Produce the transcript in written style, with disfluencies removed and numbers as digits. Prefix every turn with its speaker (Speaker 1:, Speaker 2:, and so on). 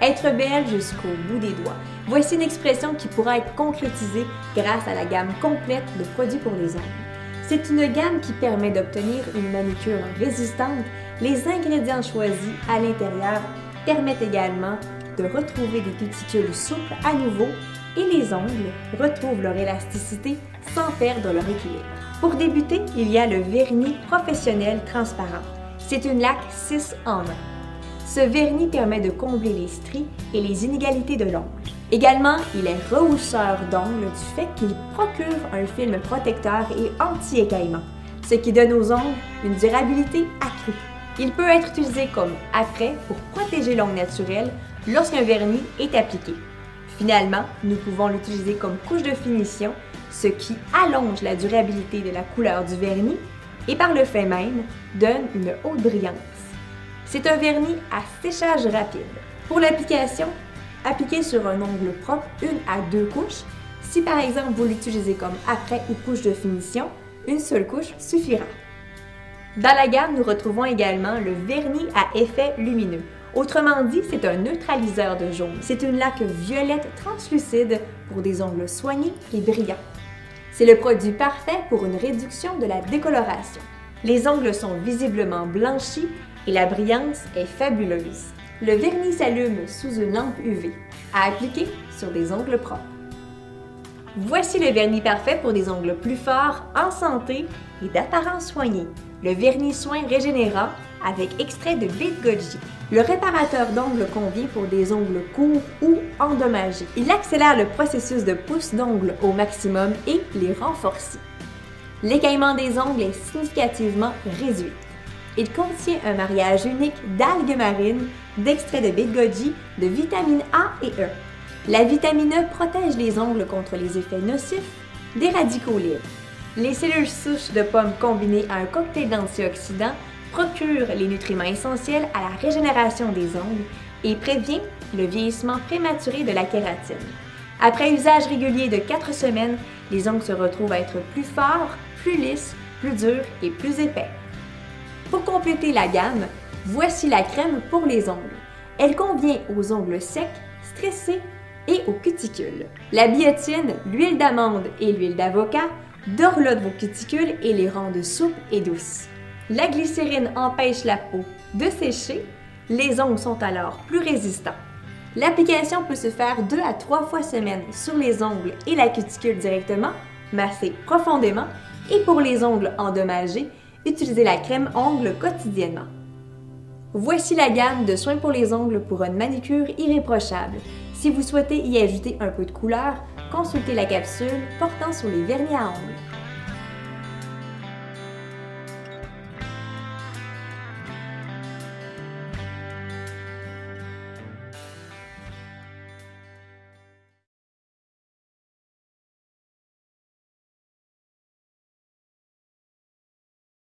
Speaker 1: Être belle jusqu'au bout des doigts. Voici une expression qui pourra être concrétisée grâce à la gamme complète de produits pour les ongles. C'est une gamme qui permet d'obtenir une manucure résistante. Les ingrédients choisis à l'intérieur permettent également de retrouver des cuticules souples à nouveau et les ongles retrouvent leur élasticité sans perdre leur équilibre. Pour débuter, il y a le vernis professionnel transparent. C'est une laque 6 en 1. Ce vernis permet de combler les stries et les inégalités de l'ongle. Également, il est rehausseur d'ongles du fait qu'il procure un film protecteur et anti-écaillement, ce qui donne aux ongles une durabilité accrue. Il peut être utilisé comme apprêt pour protéger l'ongle naturel lorsqu'un vernis est appliqué. Finalement, nous pouvons l'utiliser comme couche de finition, ce qui allonge la durabilité de la couleur du vernis et par le fait même, donne une haute brillance. C'est un vernis à séchage rapide. Pour l'application, appliquez sur un ongle propre 1 à 2 couches. Si par exemple vous l'utilisez comme apprêt ou couche de finition, une seule couche suffira. Dans la gamme, nous retrouvons également le vernis à effet lumineux. Autrement dit, c'est un neutraliseur de jaune. C'est une laque violette translucide pour des ongles soignés et brillants. C'est le produit parfait pour une réduction de la décoloration. Les ongles sont visiblement blanchis et la brillance est fabuleuse. Le vernis s'allume sous une lampe UV, à appliquer sur des ongles propres. Voici le vernis parfait pour des ongles plus forts, en santé et d'apparence soignée. Le vernis soin régénérant avec extrait de baie de goji. Le réparateur d'ongles convient pour des ongles courts ou endommagés. Il accélère le processus de pousse d'ongles au maximum et les renforce. L'écaillement des ongles est significativement réduit. Il contient un mariage unique d'algues marines, d'extrait de baie de goji, de vitamine A et E. La vitamine E protège les ongles contre les effets nocifs des radicaux libres. Les cellules souches de pommes combinées à un cocktail d'antioxydants procurent les nutriments essentiels à la régénération des ongles et prévient le vieillissement prématuré de la kératine. Après usage régulier de 4 semaines, les ongles se retrouvent à être plus forts, plus lisses, plus durs et plus épais. Pour compléter la gamme, voici la crème pour les ongles. Elle convient aux ongles secs, stressés et aux cuticules. La biotine, l'huile d'amande et l'huile d'avocat dorlotent vos cuticules et les rendent souples et douces. La glycérine empêche la peau de sécher, les ongles sont alors plus résistants. L'application peut se faire 2 à 3 fois semaine sur les ongles et la cuticule directement, masser profondément, et pour les ongles endommagés, utilisez la crème ongles quotidiennement. Voici la gamme de soins pour les ongles pour une manucure irréprochable. Si vous souhaitez y ajouter un peu de couleur, consultez la capsule portant sur les vernis à ongles.